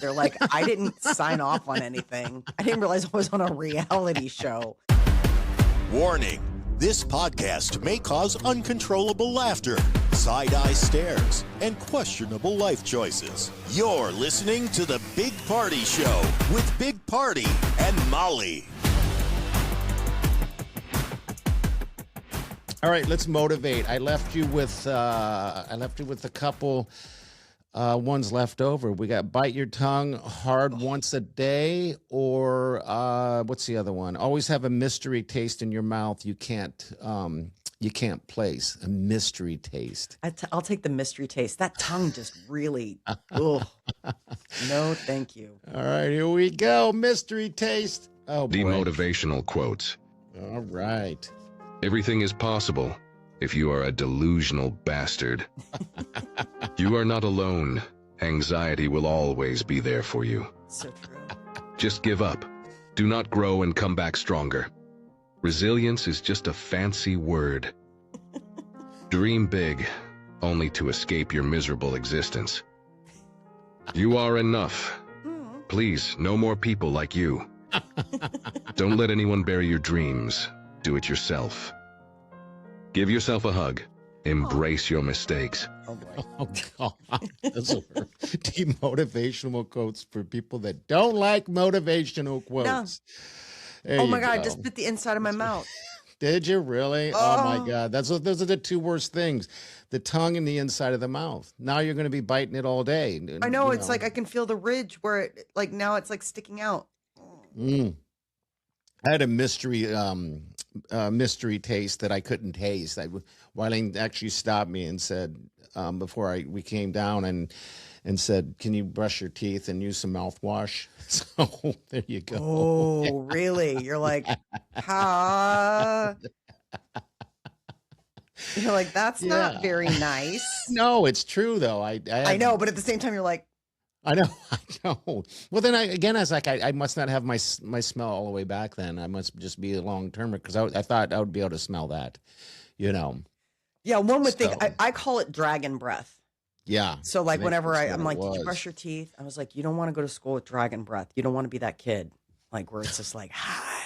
They're like, I didn't sign off on anything. I didn't realize I was on a reality show. Warning, this podcast may cause uncontrollable laughter, side-eye stares, and questionable life choices. You're listening to The Big Party Show with Big Party and Molly. All right, let's motivate. I left you with a couple ones left over. We got bite your tongue hard once a day, or what's the other one? Always have a mystery taste in your mouth you can't place. A mystery taste. I'll take the mystery taste. That tongue just really, ugh. No, thank you. All right, here we go. Mystery taste. Oh, boy. Demotivational quotes. All right. Everything is possible if you are a delusional bastard. You are not alone. Anxiety will always be there for you. So true. Just give up. Do not grow and come back stronger. Resilience is just a fancy word. Dream big, only to escape your miserable existence. You are enough. Please, no more people like you. Don't let anyone bury your dreams. Do it yourself. Give yourself a hug. Embrace your mistakes. Oh, boy. Oh, God. Those are demotivational quotes for people that don't like motivational quotes. Oh, my God. I just bit the inside of my mouth. Did you really? Oh, my God. Those are the two worst things. The tongue and the inside of the mouth. Now you're going to be biting it all day. I know. It's like I can feel the ridge where it, like, now it's like sticking out. I had a mystery taste that I couldn't taste. Wileen actually stopped me and said, before we came down and said, can you brush your teeth and use some mouthwash? So there you go. Oh, really? You're like, ha. You're like, that's not very nice. No, it's true though. I know, but at the same time, you're like, I know. Well, then I was like, I must not have my smell all the way back then. I must just be a long-termer because I thought I would be able to smell that, Yeah, one would think, I call it dragon breath. Yeah. So like whenever I'm like, did you brush your teeth? I was like, you don't want to go to school with dragon breath. You don't want to be that kid. Like where it's just like, hi.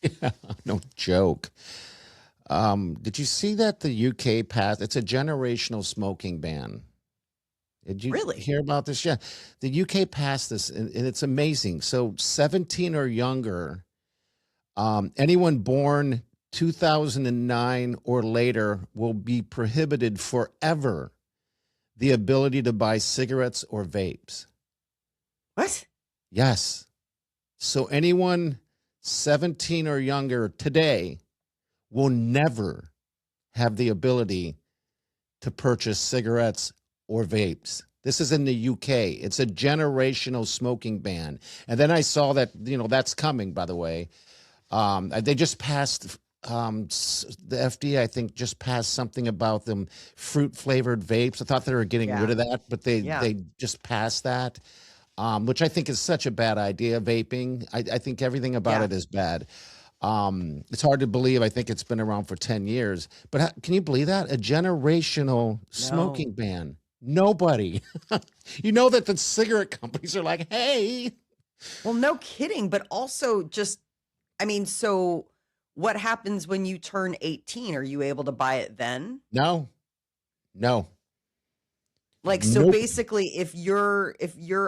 Yeah, no joke. Did you see that the UK passed? It's a generational smoking ban. Did you really hear about this? Yeah. The UK passed this, and it's amazing. So 17 or younger, anyone born 2009 or later will be prohibited forever the ability to buy cigarettes or vapes. What? Yes. So anyone 17 or younger today will never have the ability to purchase cigarettes or vapes. This is in the UK. It's a generational smoking ban. And then I saw that, that's coming, by the way. They just passed, the FDA, I think, just passed something about them fruit-flavored vapes. I thought they were getting rid of that, but they just passed that, which I think is such a bad idea, vaping. I think everything about it is bad. It's hard to believe. I think it's been around for 10 years. But can you believe that? A generational smoking ban. Nobody. You know that the cigarette companies are like, hey. Well, no kidding. But also just, so what happens when you turn 18? Are you able to buy it then? No. Like, so basically, if your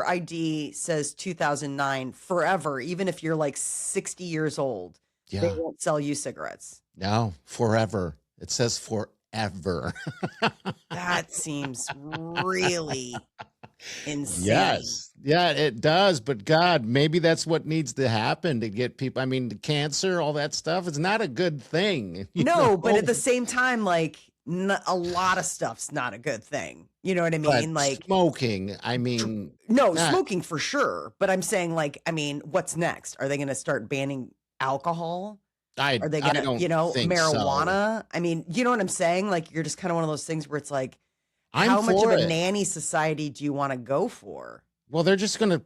ID says 2009 forever, even if you're like 60 years old, they won't sell you cigarettes. No, forever. It says forever. That seems really insane. Yes. Yeah, it does. But God, maybe that's what needs to happen to get people. Cancer, all that stuff. It's not a good thing. But at the same time, like a lot of stuff's not a good thing. You know what I mean? But like smoking. Smoking for sure. But I'm saying what's next? Are they going to start banning alcohol? Are they going to, marijuana? So. You know what I'm saying? Like, you're just kind of one of those things where it's like, how much of a nanny society do you want to go for? Well, they're just gonna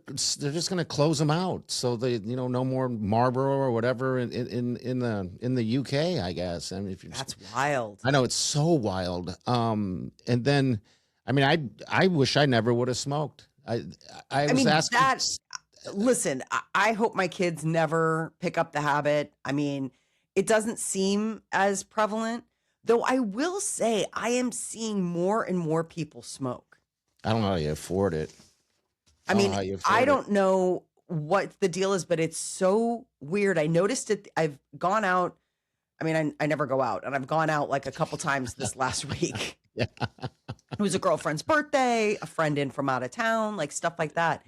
close them out. So they, no more Marlboro or whatever in the UK, I guess. That's wild. I know, it's so wild. And then, I wish I never would have smoked. I was mean, asking. Listen, I hope my kids never pick up the habit. I mean, it doesn't seem as prevalent, though I will say I am seeing more and more people smoke. I don't know how you afford it. I mean, I don't know what the deal is, but it's so weird. I noticed it. I've gone out. I mean, I never go out, and I've gone out like a couple times this last week. Yeah. It was a girlfriend's birthday, a friend in from out of town, like stuff like that.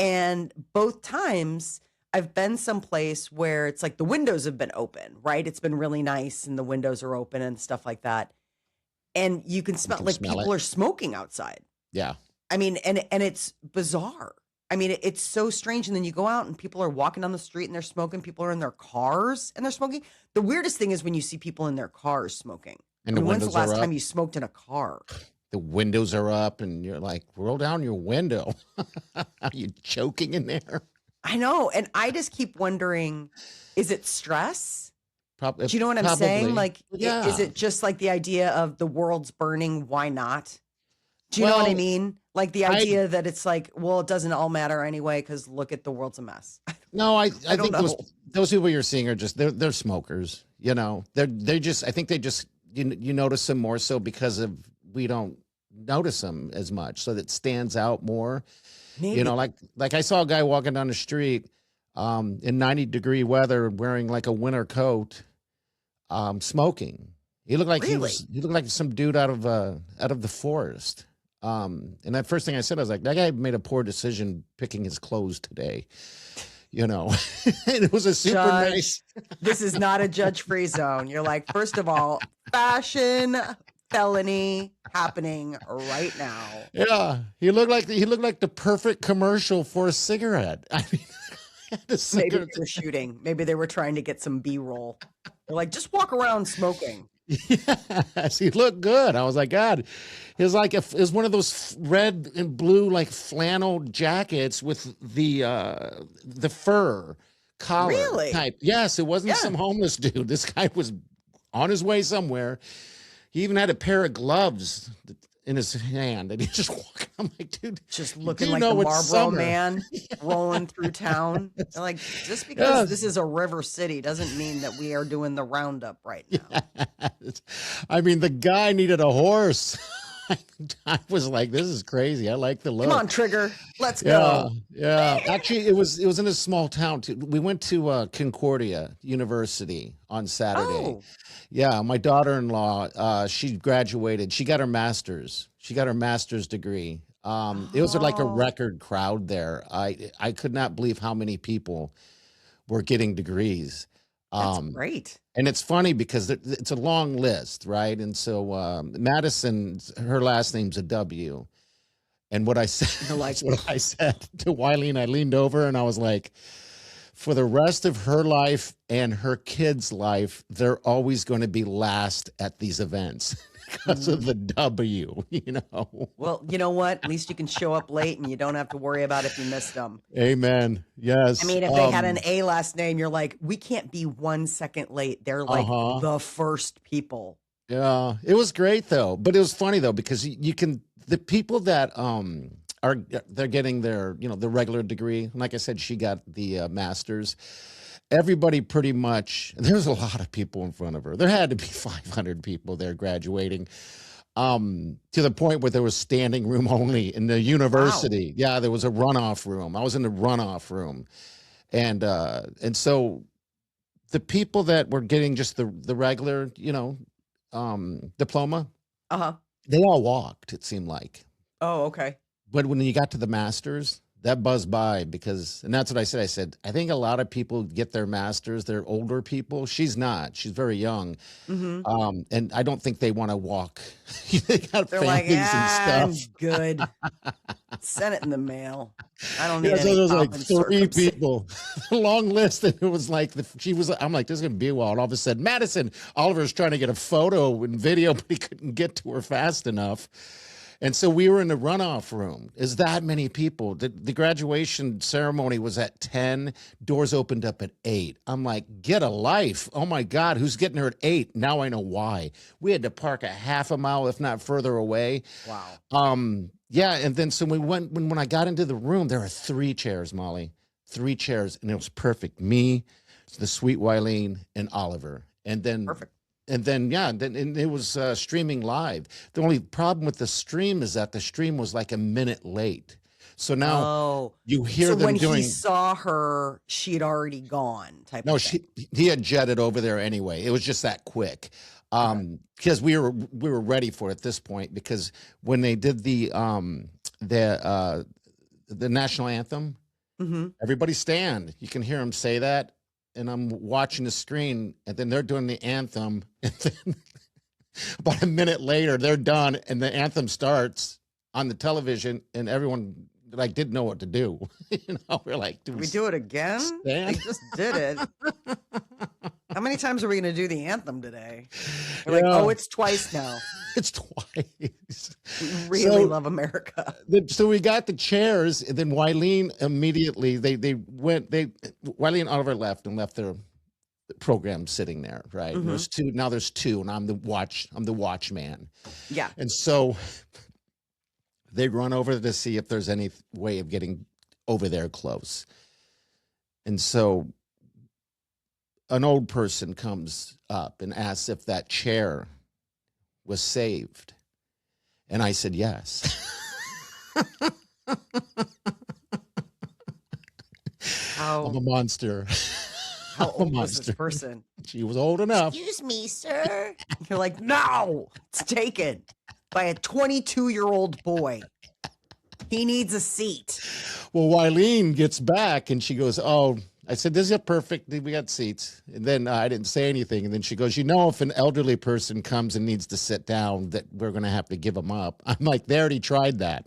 And both times I've been someplace where it's like the windows have been open, right? It's been really nice and the windows are open and stuff like that. And you can smell people are smoking outside. Yeah. I mean, and it's bizarre. I mean, it's so strange. And then you go out and people are walking down the street and they're smoking. People are in their cars and they're smoking. The weirdest thing is when you see people in their cars smoking. And when's the last time you smoked in a car? The windows are up and you're like, roll down your window. Are you choking in there? I know. And I just keep wondering, is it stress? Do you know what I'm saying? Like, is it just like the idea of the world's burning? Why not? Do you know what I mean? Like the idea that it's like, well, it doesn't all matter anyway, because look at the world's a mess. No, I think those people you're seeing are just, they're smokers, you know, they're just, I think they just, you notice them more so because of, we don't notice them as much. So that stands out more. Maybe. You know, like I saw a guy walking down the street in 90-degree weather wearing like a winter coat, smoking. He looked like he looked like some dude out of the forest. And that first thing I said, I was like, that guy made a poor decision picking his clothes today. You know, and it was a super nice. This is not a judge-free zone. You're like, first of all, fashion felony happening right now. Yeah, he looked like the perfect commercial for a cigarette. I mean, maybe they were shooting. Maybe they were trying to get some B-roll. They're like, just walk around smoking. Yes, he looked good. I was like, God, it was one of those red and blue like flannel jackets with the fur collar type. Yes, it wasn't some homeless dude. This guy was on his way somewhere. He even had a pair of gloves in his hand, and he just walking. I'm like, dude, just looking like the Marlboro Man rolling through town. They're like, just because this is a river city doesn't mean that we are doing the roundup right now. Yes. I mean, the guy needed a horse. I was like, this is crazy. I like the look. Come on, Trigger. Let's go. Yeah. Actually, it was in a small town too. We went to Concordia University on Saturday. Oh. Yeah, my daughter-in-law, she graduated. She got her master's. She got her master's degree. It was like a record crowd there. I could not believe how many people were getting degrees. That's great. And it's funny because it's a long list, right? And so Madison, her last name's a W. And what I said, what I said to Wiley, and I leaned over and I was like, for the rest of her life and her kids' life, they're always going to be last at these events because of the W, you know? Well, you know what? At least you can show up late and you don't have to worry about if you missed them. Amen. Yes. I mean, if they had an A last name, you're like, we can't be 1 second late. They're like the first people. Yeah. It was great though. But it was funny though, because the people that, they're getting their, the regular degree. Like I said, she got the master's. Everybody pretty much, there's a lot of people in front of her. There had to be 500 people there graduating, to the point where there was standing room only in the university. Wow. Yeah, there was a runoff room. I was in the runoff room. And so the people that were getting just the regular, diploma, they all walked, it seemed like. Oh, okay. But when you got to the masters, that buzzed by and that's what I said. I said, I think a lot of people get their masters. They're older people. She's not. She's very young. Mm-hmm. And I don't think they want to walk. They got They're families like, and stuff. Good. Send it in the mail. I don't need any. So there was like 3 people, long list. And it was like, I'm like, this is going to be a while. And all of a sudden, Madison, Oliver's trying to get a photo and video, but he couldn't get to her fast enough. And so we were in the runoff room. Is that many people? The graduation ceremony was at 10. Doors opened up at 8. I'm like, get a life. Oh, my God. Who's getting her at 8? Now I know why. We had to park a half a mile, if not further away. Wow. Yeah, and then so when I got into the room, there were 3 chairs, Molly, 3 chairs, and it was perfect. Me, the sweet Wileen, and Oliver, and then Perfect. And then, and it was streaming live. The only problem with the stream is that the stream was like a minute late. So now you hear them doing. So when he saw her, she had already gone. No, he had jetted over there anyway. It was just that quick. Because we were ready for it at this point, because when they did the national anthem, everybody stand. You can hear them say that. And I'm watching the screen, and then they're doing the anthem, and then about a minute later, they're done, and the anthem starts on the television, and everyone like didn't know what to do. We're like, do we do it again? They just did it. How many times are we going to do the anthem today? We're like, oh, it's twice now. It's twice. We really love America. So we got the chairs, and then Wileen immediately Wileen and Oliver left their program sitting there, right? Mm-hmm. There's 2 now. There's 2, and I'm the watchman. Yeah. And so they run over to see if there's any way of getting over there close. And so an old person comes up and asks if that chair was saved. And I said, yes. I'm a monster. How old was this person? She was old enough. Excuse me, sir. You're like, no, it's taken by a 22-year-old boy. He needs a seat. Well, Wileen gets back and she goes, oh, I said, this is perfect. We got seats. And then I didn't say anything. And then she goes, if an elderly person comes and needs to sit down, that we're going to have to give them up. I'm like, they already tried that.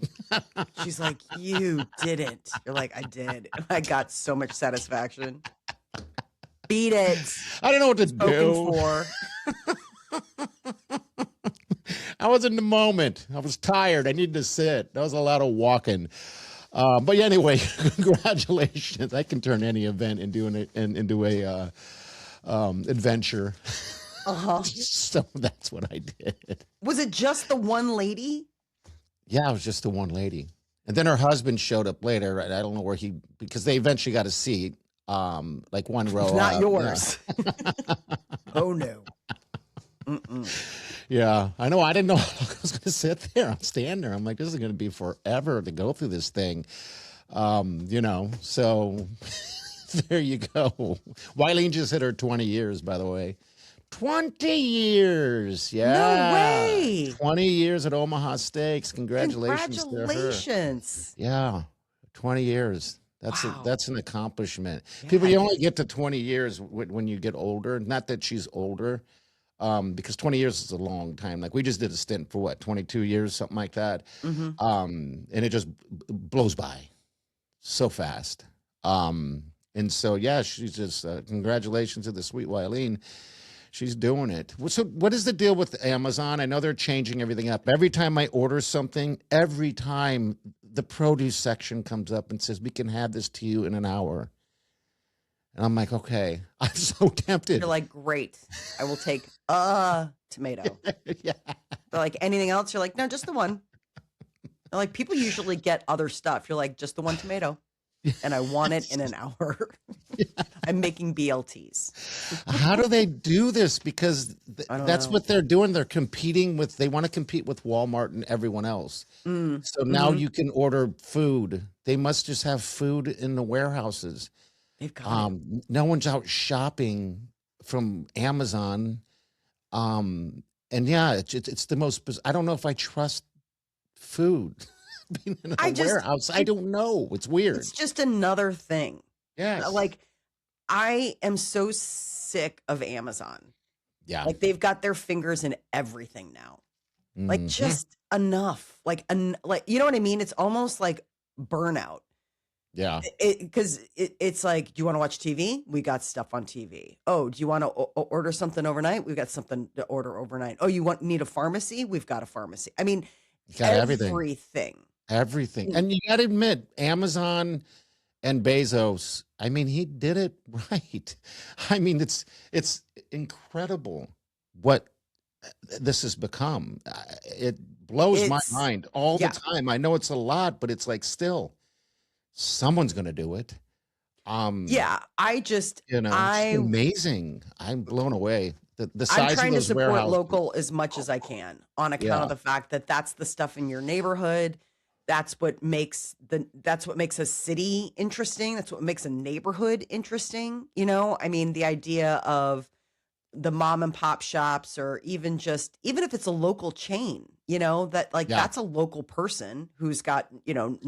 She's like, you didn't. You're like, I did. I got so much satisfaction. Beat it. I don't know what to do. I was in the moment. I was tired. I needed to sit. That was a lot of walking. But yeah, anyway, congratulations. I can turn any event into a adventure. So that's what I did. Was it just the one lady? Yeah, it was just the one lady. And then her husband showed up later. I don't know where because they eventually got a seat, like one row. Not yours. Yeah. Oh, no. Yeah, I know. I didn't know I was going to sit there. I'm standing there. I'm like, this is going to be forever to go through this thing. So there you go. Wileen just hit her 20 years, by the way. 20 years. Yeah. No way. 20 years at Omaha Steaks. Congratulations. Congratulations. To her. Yeah. 20 years. That's an accomplishment. Yeah, People, you only get to 20 years when you get older. Not that she's older. Because 20 years is a long time. Like we just did a stint for 22 years, something like that. Mm-hmm. And it just blows by so fast. And so, yeah, she's just, congratulations to the sweet Wileen. She's doing it. So what is the deal with Amazon? I know they're changing everything up. Every time I order something, every time the produce section comes up and says, we can have this to you in an hour. And I'm like, okay, I'm so tempted. You're like, great. I will take a tomato. Yeah. They're like, anything else? You're like, no, just the one. They're like, people usually get other stuff. You're like, just the one tomato. And I want it in an hour. Yeah. I'm making BLTs. How do they do this? Because that's what they're doing. They want to compete with Walmart and everyone else. So now you can order food. They must just have food in the warehouses. They've got no one's out shopping from Amazon. And yeah, it's the most, I don't know if I trust food being in a warehouse. I don't know. It's weird. It's just another thing. Yeah. Like I am so sick of Amazon. Yeah. Like they've got their fingers in everything now. Like just enough. Like you know what I mean? It's almost like burnout. Yeah. Because it's like, do you want to watch TV? We got stuff on TV. Oh, do you want to order something overnight? We've got something to order overnight. Oh, you need a pharmacy? We've got a pharmacy. I mean, you got everything. Everything. And you got to admit, Amazon and Bezos, I mean, he did it right. I mean, it's incredible what this has become. It blows my mind all the time. I know it's a lot, but it's like still someone's going to do it. It's amazing. I'm blown away. The size I'm trying of those to support warehouses. local as much as I can on account of the fact that that's the stuff in your neighborhood. That's what makes a city interesting. That's what makes a neighborhood interesting. You know, I mean, the idea of the mom and pop shops, or even if it's a local chain, you know, that's a local person who's got, you know,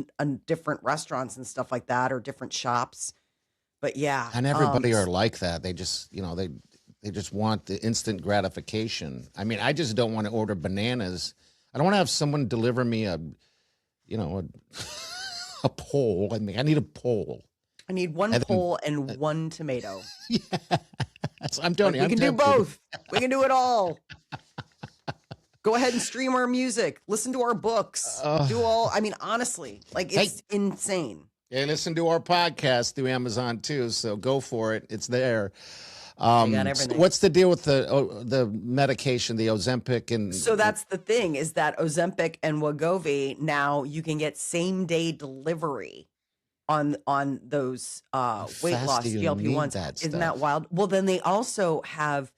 different restaurants and stuff like that, or different shops. But and everybody are like that. They just, you know, they just want the instant gratification. I mean, I just don't want to order bananas. I don't want to have someone deliver me a pole. I mean, I need a pole. I need one pole and one tomato. I'm telling you, we can do both. We can do it all. Go ahead and stream our music. Listen to our books. Do all. I mean, honestly, like it's insane. Yeah, listen to our podcast through Amazon too. So go for it. It's there. So what's the deal with the medication, the Ozempic and? So that's the thing, is that Ozempic and Wegovy, now you can get same day delivery on those weight loss GLP-1s. Isn't that wild? Well, then they also have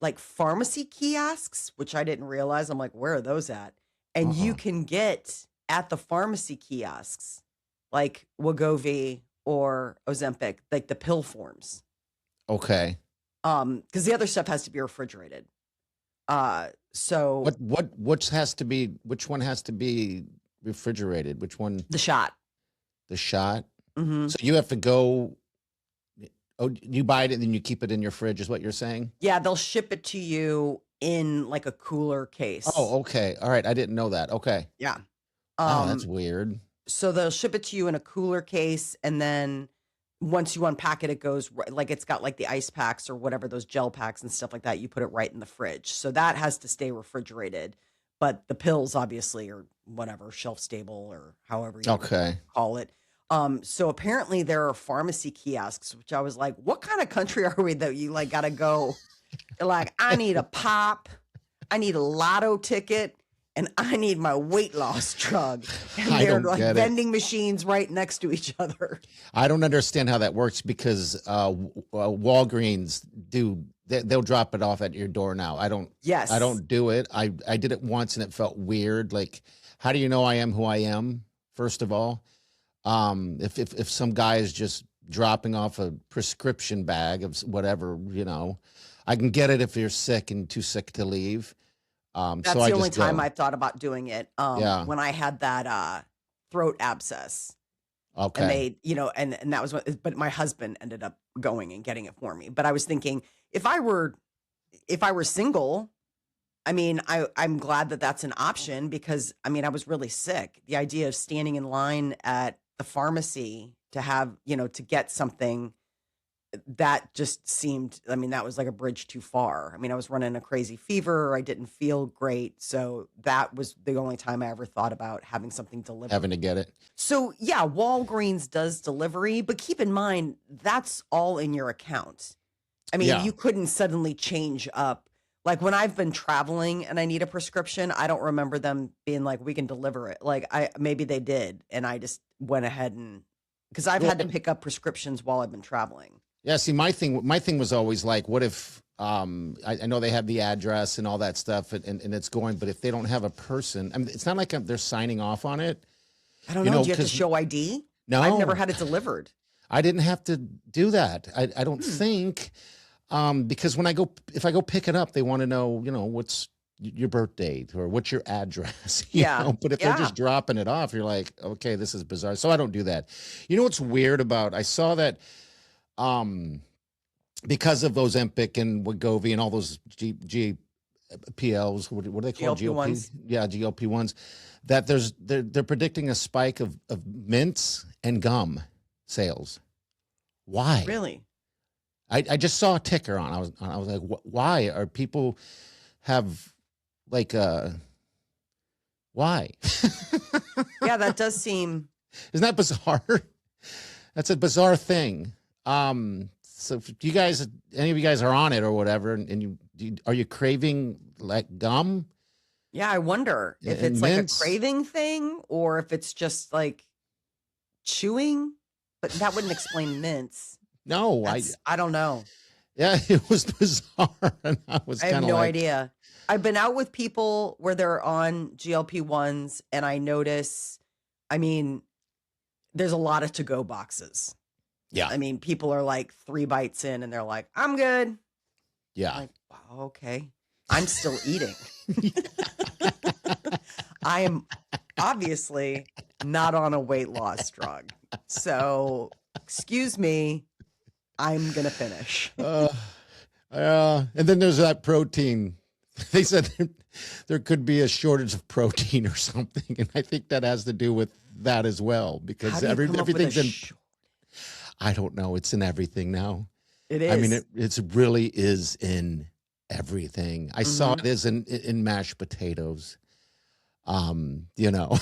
like pharmacy kiosks, which I didn't realize. I'm like, where are those at? And you can get at the pharmacy kiosks like Wegovy or Ozempic, like the pill forms. Okay. Because the other stuff has to be refrigerated. So which one has to be refrigerated? Which one? The shot. The shot. Mm-hmm. So you have to go. Oh, you buy it and then you keep it in your fridge, is what you're saying? Yeah, they'll ship it to you in like a cooler case. Oh, okay. All right. I didn't know that. Okay. Yeah. That's weird. So they'll ship it to you in a cooler case, and then once you unpack it, it goes like, it's got like the ice packs or whatever, those gel packs and stuff like that. You put it right in the fridge. So that has to stay refrigerated. But the pills obviously are whatever, shelf stable or however you call it. So apparently there are pharmacy kiosks, which I was like, what kind of country are we that you like got to go? You're like, I need a pop. I need a lotto ticket. And I need my weight loss drug. And they're like vending machines right next to each other. I don't understand how that works, because Walgreens they'll drop it off at your door now. I don't do it. I did it once and it felt weird. Like, how do you know I am who I am? First of all, if some guy is just dropping off a prescription bag of whatever, you know, I can get it if you're sick and too sick to leave. That's the only time I thought about doing it. When I had that throat abscess. Okay. And they, you know, and that was but my husband ended up going and getting it for me. But I was thinking, if I were single, I mean, I'm glad that that's an option, because I mean, I was really sick. The idea of standing in line at the pharmacy to have, you know, to get something, that just seemed, I mean, that was like a bridge too far. I mean, I was running a crazy fever. I didn't feel great. So that was the only time I ever thought about having something delivered. Having to get it. So yeah, Walgreens does delivery, but keep in mind, that's all in your account. I mean, you couldn't suddenly change up. Like when I've been traveling and I need a prescription, I don't remember them being like, we can deliver it. Like maybe they did. And I just went ahead and, because I've had to pick up prescriptions while I've been traveling. Yeah, see, my thing was always like, what if I know they have the address and all that stuff, and it's going, but if they don't have a person, I mean, it's not like they're signing off on it. I don't know. Do you have to show ID? No, I've never had it delivered. I didn't have to do that. I don't think, because if I go pick it up, they want to know, you know, what's your birth date or what's your address. You know? But if they're just dropping it off, you're like, okay, this is bizarre. So I don't do that. You know what's weird about? I saw that. Because of Ozempic and Wegovy and all those GPLs, what are they called? GLP-1s. Yeah, GLP-1s. That they're predicting a spike of mints and gum sales. Why? Really? I just saw a ticker on. I was like, why are people have like why? Yeah, that does seem. Isn't that bizarre? That's a bizarre thing. So if you guys, any of you guys are on it or whatever, and are you craving like gum? Yeah, I wonder if it's like a craving thing or if it's just like chewing, but that wouldn't explain mints. No, I don't know. Yeah, it was bizarre. And I have no idea. I've been out with people where they're on GLP-1s and I notice, I mean, there's a lot of to-go boxes. Yeah. I mean, people are like 3 bites in and they're like, I'm good. Yeah. I'm like, wow, okay. I'm still eating. I am obviously not on a weight loss drug. So, excuse me, I'm going to finish. And then there's that protein. They said there could be a shortage of protein or something. And I think that has to do with that as well. Because everything's in... I don't know. It's in everything now. It is. I mean, it really is in everything. I saw it is in mashed potatoes. You know,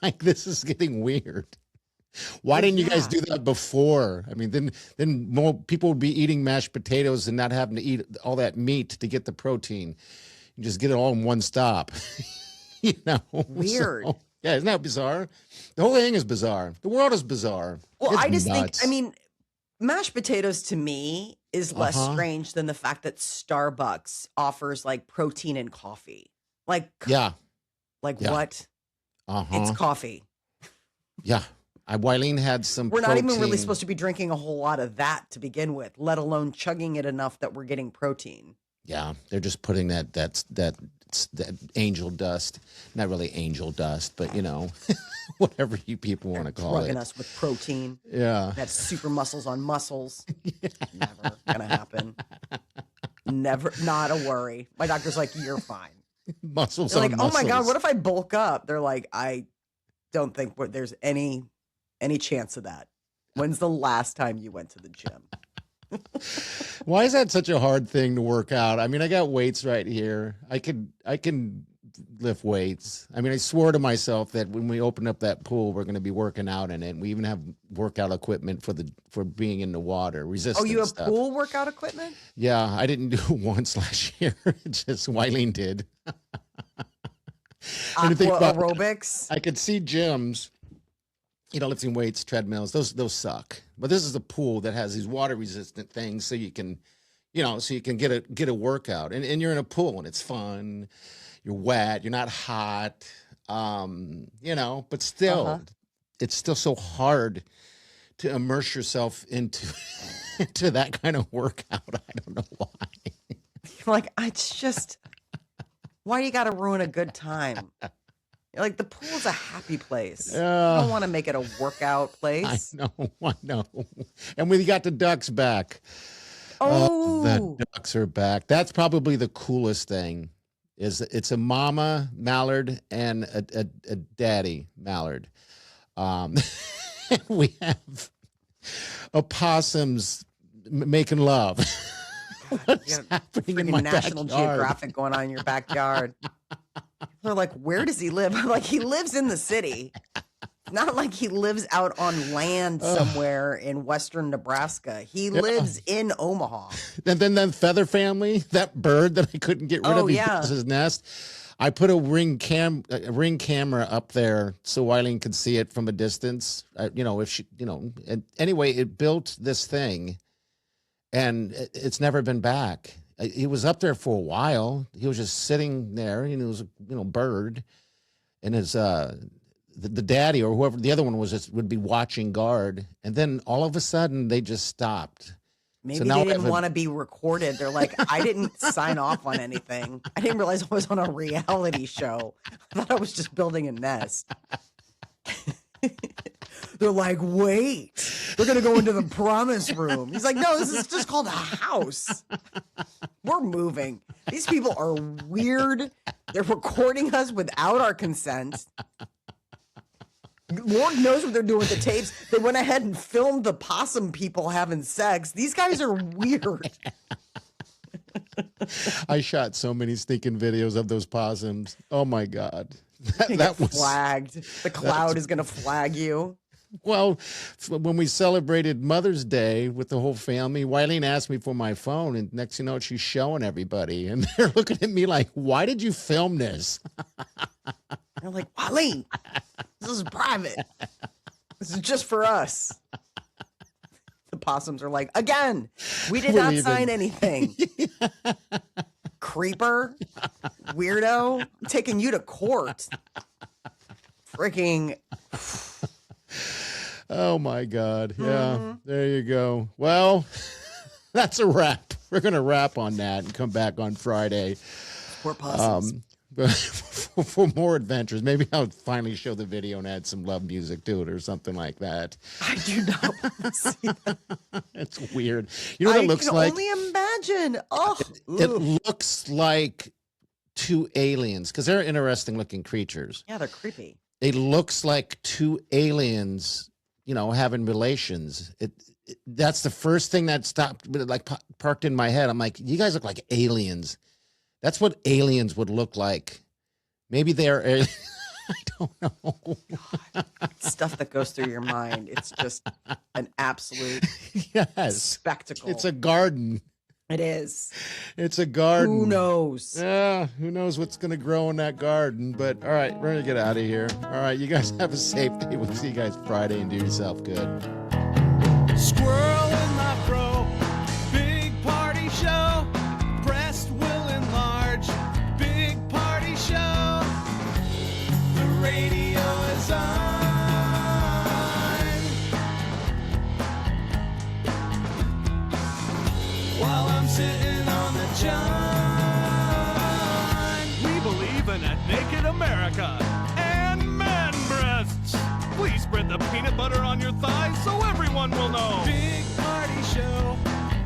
like this is getting weird. Why didn't you guys do that before? I mean, then more people would be eating mashed potatoes and not having to eat all that meat to get the protein. You just get it all in one stop. You know, weird. So, yeah, isn't that bizarre? The whole thing is bizarre. The world is bizarre. Well, I just think, I mean, mashed potatoes to me is less strange than the fact that Starbucks offers like protein in coffee. Like, what? It's coffee. Yeah. Wileen had some We're not even really supposed to be drinking a whole lot of that to begin with, let alone chugging it enough that we're getting protein. Yeah, they're just putting that angel dust. Not really angel dust, but you know, whatever you people want to call it. Drugging us with protein. Yeah. That's super muscles on muscles. Never gonna happen. Never, not a worry. My doctor's like, you're fine. Muscles They're on like, muscles. oh my God, what if I bulk up? They're like, I don't think there's any chance of that. When's the last time you went to the gym? Why is that such a hard thing to work out? I mean, I got weights right here. I can lift weights. I mean, I swore to myself that when we open up that pool, we're going to be working out in it. We even have workout equipment for being in the water, resistance. Oh, you have stuff. Pool workout equipment? Yeah, I didn't do it once last year. Just Wileen did. Aerobics. I could see gyms, you know, lifting weights, treadmills. Those suck. But this is a pool that has these water resistant things, so you can, you know, get a workout. And you're in a pool and it's fun. You're wet. You're not hot. You know, but still, it's still so hard to immerse yourself into that kind of workout. I don't know why. Like, it's just, why you got to ruin a good time? Like, the pool's a happy place. You don't want to make it a workout place. I know. And we got the ducks back. Oh, the ducks are back. That's probably the coolest thing. It's a mama mallard and a daddy mallard. We have opossums making love. What's happening in my National backyard? Geographic going on in your backyard? They're like, where does he live? I'm like, he lives in the city. Not like he lives out on land somewhere in western Nebraska. He lives in Omaha. And then that feather family, that bird that I couldn't get rid of because his nest. I put a ring camera up there so Wileen could see it from a distance. You know, if she, you know, and anyway, it built this thing, and it's never been back. He was up there for a while. He was just sitting there, and it was a bird, and his the daddy or whoever the other one was would be watching guard, and then all of a sudden they just stopped. Maybe they didn't want to be recorded. They're like, I didn't sign off on anything. I didn't realize I was on a reality show. I thought I was just building a nest. They're like, wait, they're going to go into the promise room. He's like, no, this is just called a house. We're moving. These people are weird. They're recording us without our consent. Lord knows what they're doing with the tapes. They went ahead and filmed the possum people having sex. These guys are weird. I shot so many stinking videos of those possums. Oh my God. That was flagged. The cloud is going to flag you. Well, when we celebrated Mother's Day with the whole family, Wileen asked me for my phone, and next thing you know, she's showing everybody, and they're looking at me like, "Why did you film this?" They're like, "Wileen, this is private. This is just for us." The possums are like, "Again, we did not sign anything." Creeper, weirdo, I'm taking you to court. Freaking. Oh my God. Yeah, there you go. Well, that's a wrap. We're going to wrap on that and come back on Friday. Poor possums. For more adventures. Maybe I'll finally show the video and add some love music to it or something like that. I do not want to see that. It's weird. You know what it looks like? I can only imagine. Oh, it looks like two aliens because they're interesting looking creatures. Yeah, they're creepy. It looks like two aliens, having relations. That's the first thing that stopped, like parked in my head. I'm like, you guys look like aliens. That's what aliens would look like. Maybe they're aliens. I don't know. God, stuff that goes through your mind. It's just an absolute spectacle. It's a garden. It is. It's a garden. Who knows? Yeah, who knows what's going to grow in that garden. But all right, we're going to get out of here. All right, you guys have a safe day. We'll see you guys Friday and do yourself good. Squirrel in my fro, big party show. Breast will enlarge, big party show. The radio is on. While I'm sitting on the john. We believe in a naked America and man breasts. Please spread the peanut butter on your thighs so everyone will know. Big party show.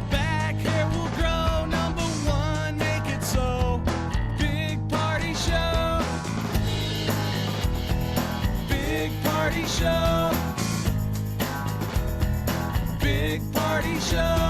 Back hair will grow. Number one, make it so. Big party show. Big party show. Big party show.